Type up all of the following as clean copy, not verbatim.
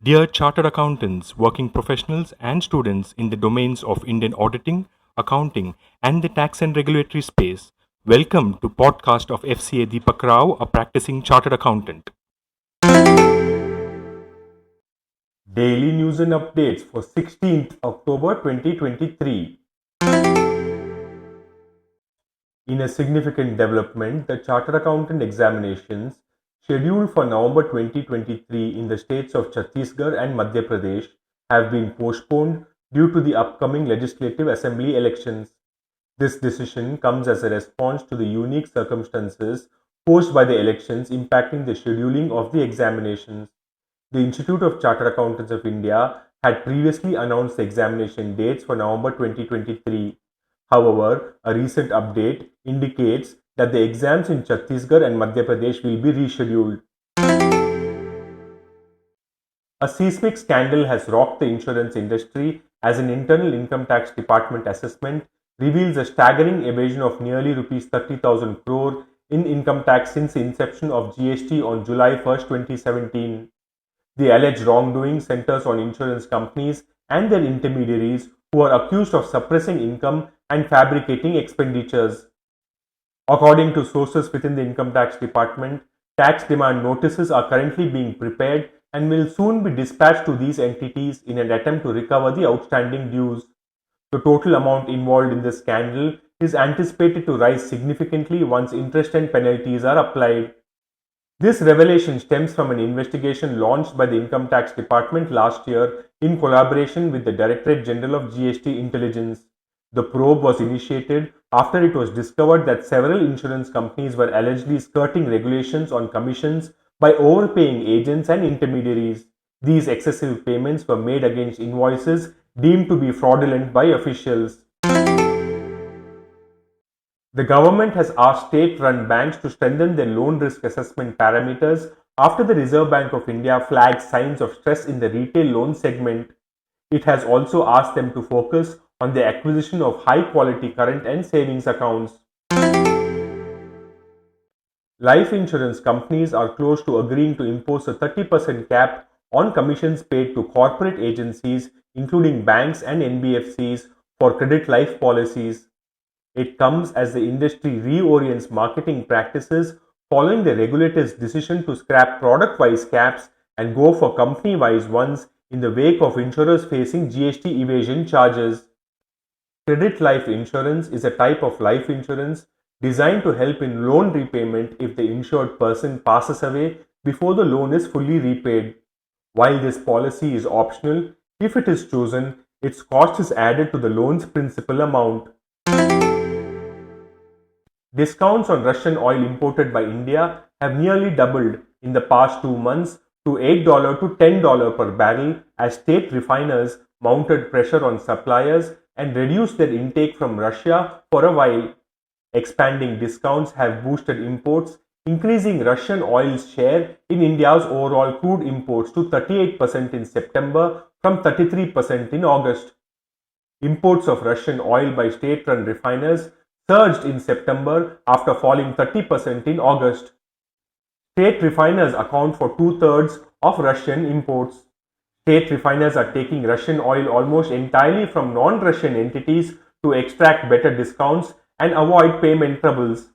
Dear Chartered Accountants, working professionals, and students in the domains of Indian auditing, accounting, and the tax and regulatory space, welcome to podcast of Fca Deepak Rao, a practicing Chartered Accountant. Daily news and updates for 16th October 2023. In a significant development, the Chartered Accountant examinations scheduled for November 2023 in the states of Chhattisgarh and Madhya Pradesh have been postponed due to the upcoming Legislative Assembly elections. This decision comes as a response to the unique circumstances posed by the elections impacting the scheduling of the examinations. The Institute of Chartered Accountants of India had previously announced the examination dates for November 2023. However, a recent update indicates that the exams in Chhattisgarh and Madhya Pradesh will be rescheduled. A seismic scandal has rocked the insurance industry as an internal income tax department assessment reveals a staggering evasion of nearly Rs 30,000 crore in income tax since the inception of GST on July 1, 2017. The alleged wrongdoing centers on insurance companies and their intermediaries who are accused of suppressing income and fabricating expenditures. According to sources within the Income Tax Department, tax demand notices are currently being prepared and will soon be dispatched to these entities in an attempt to recover the outstanding dues. The total amount involved in this scandal is anticipated to rise significantly once interest and penalties are applied. This revelation stems from an investigation launched by the Income Tax Department last year in collaboration with the Directorate General of GST Intelligence. The probe was initiated after it was discovered that several insurance companies were allegedly skirting regulations on commissions by overpaying agents and intermediaries. These excessive payments were made against invoices deemed to be fraudulent by officials. The government has asked state-run banks to strengthen their loan risk assessment parameters after the Reserve Bank of India flagged signs of stress in the retail loan segment. It has also asked them to focus on the acquisition of high-quality current and savings accounts. Life insurance companies are close to agreeing to impose a 30% cap on commissions paid to corporate agencies, including banks and NBFCs, for credit life policies. It comes as the industry reorients marketing practices following the regulator's decision to scrap product-wise caps and go for company-wise ones in the wake of insurers facing GST evasion charges. Credit life insurance is a type of life insurance designed to help in loan repayment if the insured person passes away before the loan is fully repaid. While this policy is optional, if it is chosen, its cost is added to the loan's principal amount. Discounts on Russian oil imported by India have nearly doubled in the past 2 months to $8 to $10 per barrel as state refiners mounted pressure on suppliers and reduced their intake from Russia for a while. Expanding discounts have boosted imports, increasing Russian oil's share in India's overall crude imports to 38% in September from 33% in August. Imports of Russian oil by state-run refiners surged in September after falling 30% in August. State refiners account for 2/3 of Russian imports. State refiners are taking Russian oil almost entirely from non-Russian entities to extract better discounts and avoid payment troubles.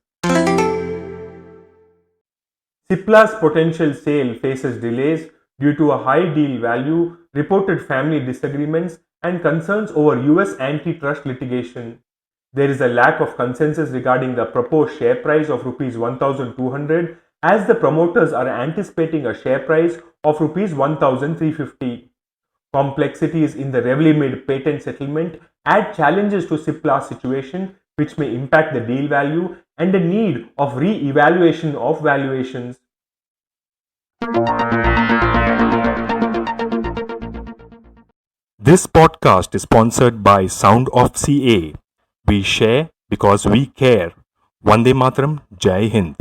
Cipla's potential sale faces delays due to a high deal value, reported family disagreements, and concerns over US antitrust litigation. There is a lack of consensus regarding the proposed share price of Rs 1,200 as the promoters are anticipating a share price of Rs 1,350. Complexities in the Revlimid patent settlement add challenges to Cipla's situation, which may impact the deal value and the need of re-evaluation of valuations. This podcast is sponsored by Sound of CA. We share because we care. Vande Mataram, Jai Hind.